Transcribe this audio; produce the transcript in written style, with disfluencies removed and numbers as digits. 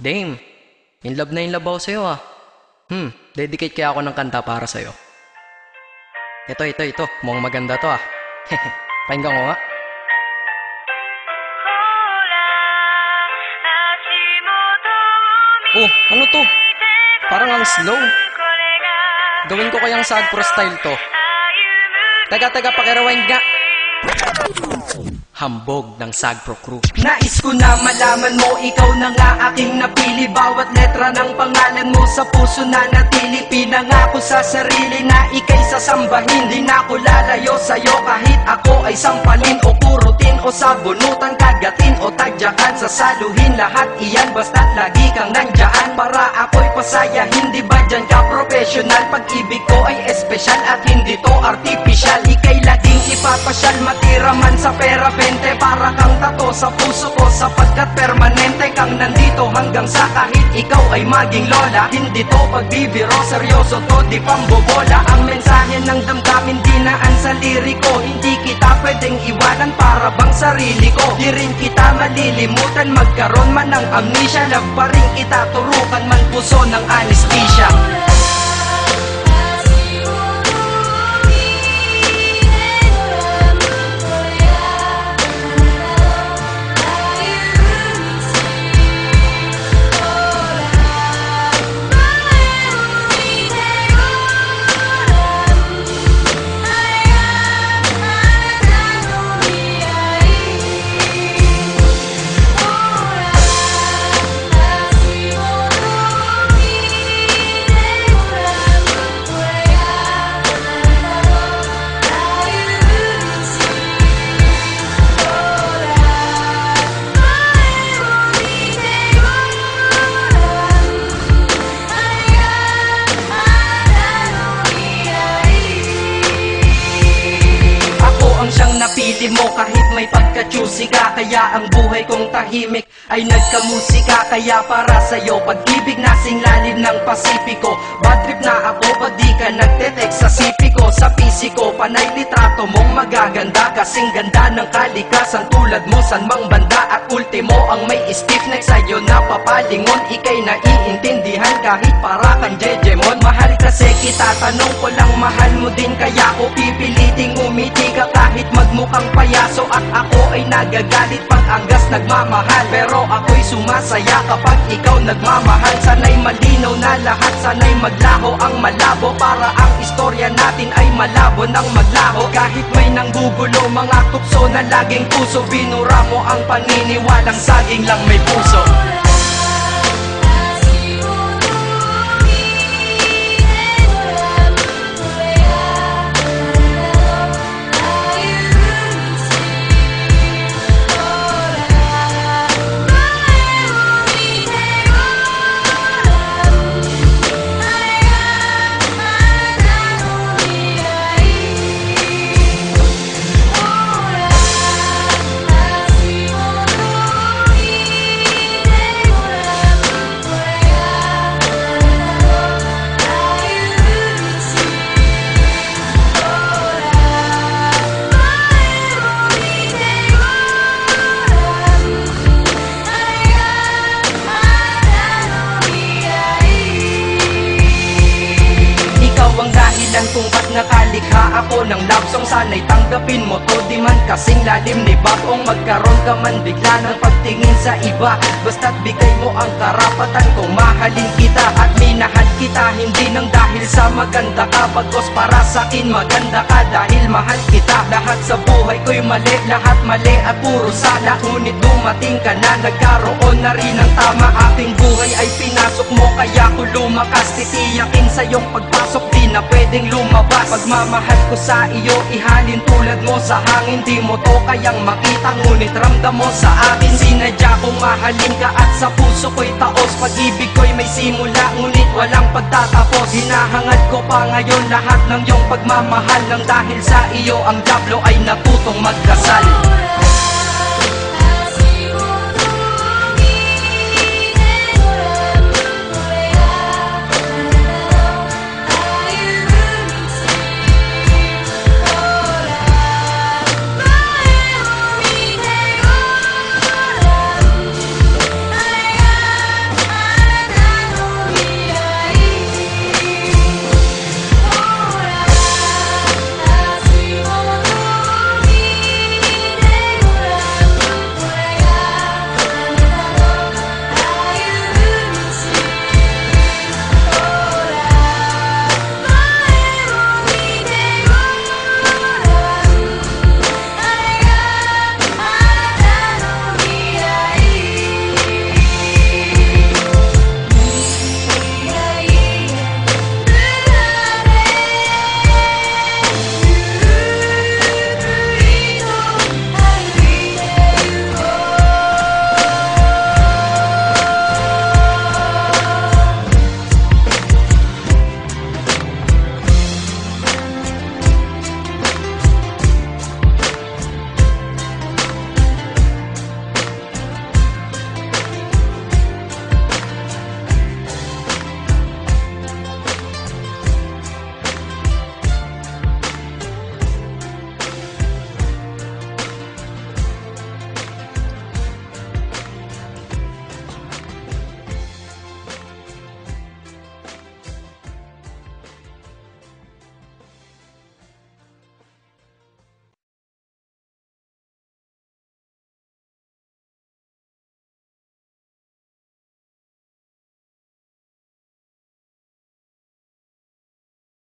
Dame, in love ako sa'yo ah. Dedicate kaya ako ng kanta para sa'yo. Ito, mukhang maganda to ah. Pakinggan ko nga. Oh, ano to? Parang ang slow. Gawin ko kayang sad pro style to. Taga, pakirewind nga. Hambog ng Sagpro Crew. Nais ko na malaman mo, ikaw na nga aking napili. Bawat letra ng pangalan mo sa puso na natili. Pinangako sa sarili na ika'y sasambahin. Di na ako lalayo sa'yo kahit ako ay sampalin o kurutin o sabunutan, kagatin o tagyakan, sasaluhin. Lahat iyan basta't lagi kang nandyan para ako'y pasaya. Hindi ba dyan ka professional? Pag-ibig ko ay espesyal at hindi to artificial. Ika'y laging ipapasyal, matira man sa pera 20. Para kang tato sa puso ko sapagkat permanente kang nandito hanggang sa kahit ikaw ay maging lola. Hindi to pagbibiro, seryoso to, di pambobola. Ang mensahe ng damdamin dinaan sa liriko. Hindi kita pwedeng iwanan para bang sarili ko. Di rin kita malilimutan magkaroon man ng amnesia. Love pa rin kita turukan man puso ng anesthesia. Napili mo kahit may pagka-choosy ka. Kaya ang buhay kong tahimik ay nagkamusika. Kaya para sa'yo pag-ibig nasing lalim ng Pasipiko. Bad trip na ako pag di ka nagte-text sa sipiko. Sa pisiko panay litrato mong magaganda. Kasing ganda ng kalikasan tulad mo san mang banda. At ultimo ang may stiff neck sa'yo na papalingon. Ika'y naiintindihan kahit para kang Jejemon. Mahal kasi kita, tanong ko lang mahal mo din. Kaya ko pipiliting umiti ka kahit magmukhang payaso. At ako ay nagagalit pag anggas nagmamahal. Pero ako'y sumasaya kapag ikaw nagmamahal. Sana'y malinaw na lahat, sana'y maglaho ang malabo. Para ang istorya natin ay malabo ng maglaho. Kahit may nanggugulo mga tukso na laging puso. Binura mo ang paniniwalang saging lang may puso. Kung ba't nakalikha ako ng love song, sana'y tanggapin mo to. Di man kasing lalim ni Babong magkaroon ka man bigla ng pagtingin sa iba. Basta't bigay mo ang karapatan kung mahalin kita at minahal kita. Hindi nang dahil sa maganda ka, bagos para sa'kin maganda ka dahil mahal kita. Lahat sa buhay ko'y mali, lahat mali at puro sala. Ngunit dumating ka na, nagkaroon na rin ng tama. Aking buhay ay pinasok mo kaya ko lumakas. Titiyakin sa iyong pagpasok, di na pwedeng lumabas. Pagmamahal ko sa iyo, ihalin tulad mo sa hangin. Di mo to kayang makita, ngunit ramdam mo sa akin. Sinadya kong mahalin ka at sa puso ko'y taos. Pag-ibig ko'y may simula, ngunit walang pagtatapos. Hinahangad ko pa ngayon lahat ng iyong pagmamahal. Nang dahil sa iyo ang diablo ay natutong magdasal.